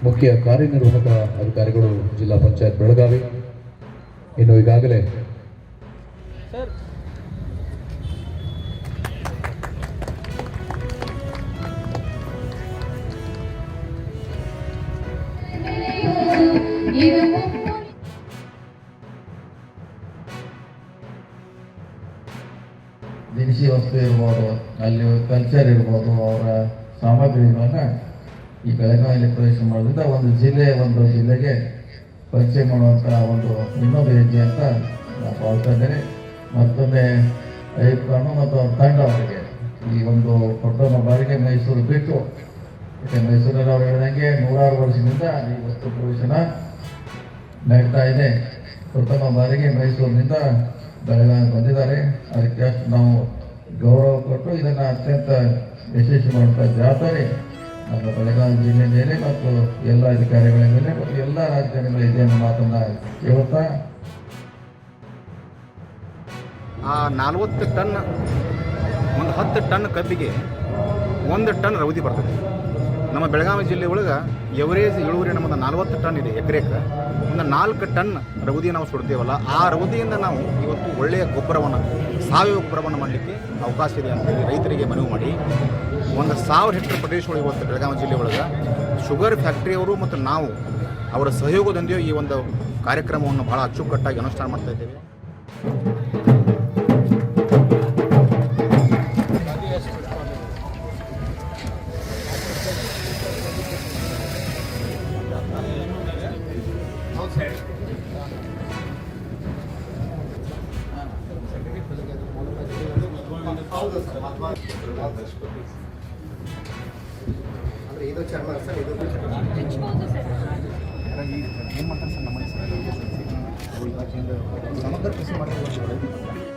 ಮುಖ್ಯ ಕಾರ್ಯನಿರ್ವಾಹಕ ಅಧಿಕಾರಿಗಳು ಜಿಲ್ಲಾ ಪಂಚಾಯತ್ ಬೆಳಗಾವಿ. ಇನ್ನು ಈಗಾಗಲೇ ದಿನಸಿ ವಸ್ತು ಇರ್ಬೋದು, ಅಲ್ಲಿ ಕಲ್ಚರ್ ಇರ್ಬೋದು, ಅವರ ಸಾಮಗ್ರಿಗಳನ್ನ ಈ ಬೆಳಗಾವಿಯಲ್ಲಿ ಪ್ರವೇಶ ಮಾಡೋದ್ರಿಂದ ಒಂದು ಜಿಲ್ಲೆಗೆ ಪರಿಚಯ ಮಾಡುವಂಥ ಒಂದು ಇನ್ನೊಂದು ಹೆಜ್ಜೆ ಅಂತ ನಾನು ಭಾವಿಸ್ತಾ ಇದ್ದೇನೆ. ಮತ್ತೊಮ್ಮೆ ಐಪ್ರಾನು ಮತ್ತು ಅವ್ರ ತಂಡ ಅವರಿಗೆ ಈ ಒಂದು ಪ್ರಥಮ ಬಾರಿಗೆ ಮೈಸೂರು ಬಿಟ್ಟು, ಯಾಕೆ ಮೈಸೂರಲ್ಲಿ ಅವ್ರು ಹೇಳಿದಂಗೆ 100 ವರ್ಷದಿಂದ ಈ ವಸ್ತು ಪ್ರವೇಶನ ನಡೀತಾ ಇದೆ. ಪ್ರಥಮ ಬಾರಿಗೆ ಮೈಸೂರಿನಿಂದ ಬೆಳಗಾವಿ ಬಂದಿದ್ದಾರೆ. ಅದಕ್ಕೆ ನಾವು ಗೌರವ ಕೊಟ್ಟು ಇದನ್ನು ಅತ್ಯಂತ ಯಶಸ್ವಿ ಮಾಡುವಂಥ ಜವಾಬ್ದಾರಿ ನಮ್ಮ ಬೆಳಗಾವಿ ಜಿಲ್ಲೆ ಮೇಲೆ ಮತ್ತು ಎಲ್ಲ ಅಧಿಕಾರಿಗಳ ಮೇಲೆ ಮತ್ತು ಎಲ್ಲ ರಾಜಕಾರಣಿಗಳ ಇದೆ ಅನ್ನೋ ಮಾತನ್ನು ಇವತ್ತ 40 ಟನ್, ಒಂದು 10 ಟನ್ ಕಬ್ಬಿಗೆ 1 ಟನ್ ರೌದಿ ಬರ್ತದೆ. ನಮ್ಮ ಬೆಳಗಾವಿ ಜಿಲ್ಲೆ ಒಳಗೆ ಎವರೇಜ್ ಇಳುವರಿ ನಮ್ಮದು 40 ಟನ್ ಇದೆ ಎಕರೆಗೆ. ಒಂದು 4 ಟನ್ ರೌದಿ ನಾವು ಸುಡ್ತೇವಲ್ಲ, ಆ ರೌದಿಯಿಂದ ನಾವು ಇವತ್ತು ಒಳ್ಳೆಯ ಗೊಬ್ಬರವನ್ನು, ಸಾವಯವ ಗೊಬ್ಬರವನ್ನು ಮಾಡಲಿಕ್ಕೆ ಅವಕಾಶ ಇದೆ ಅಂತೇಳಿ ರೈತರಿಗೆ ಮನವಿ ಮಾಡಿ 1000 ಹೆಕ್ಟೇರ್ ಪ್ರದೇಶಗಳು ಇವತ್ತು ಬೆಳಗಾವಿ ಜಿಲ್ಲೆ ಒಳಗೆ ಶುಗರ್ ಫ್ಯಾಕ್ಟ್ರಿಯವರು ಮತ್ತು ನಾವು ಅವರ ಸಹಯೋಗದೊಂದಿಗೆ ಈ ಒಂದು ಕಾರ್ಯಕ್ರಮವನ್ನು ಭಾಳ ಅಚ್ಚುಕಟ್ಟಾಗಿ ಅನುಷ್ಠಾನ ಮಾಡ್ತಾ ಇದ್ದೇವೆ. ಅಂದರೆ ಇದು ಚರ್ಮ ಸರ್, ಇದು ಏನು ಮಾಡ್ತಾರೆ ಸರ್ ನಮ್ಮ ಸಮಗ್ರ ಕೃಷಿ ಮಾಡ್ತಾರೆ.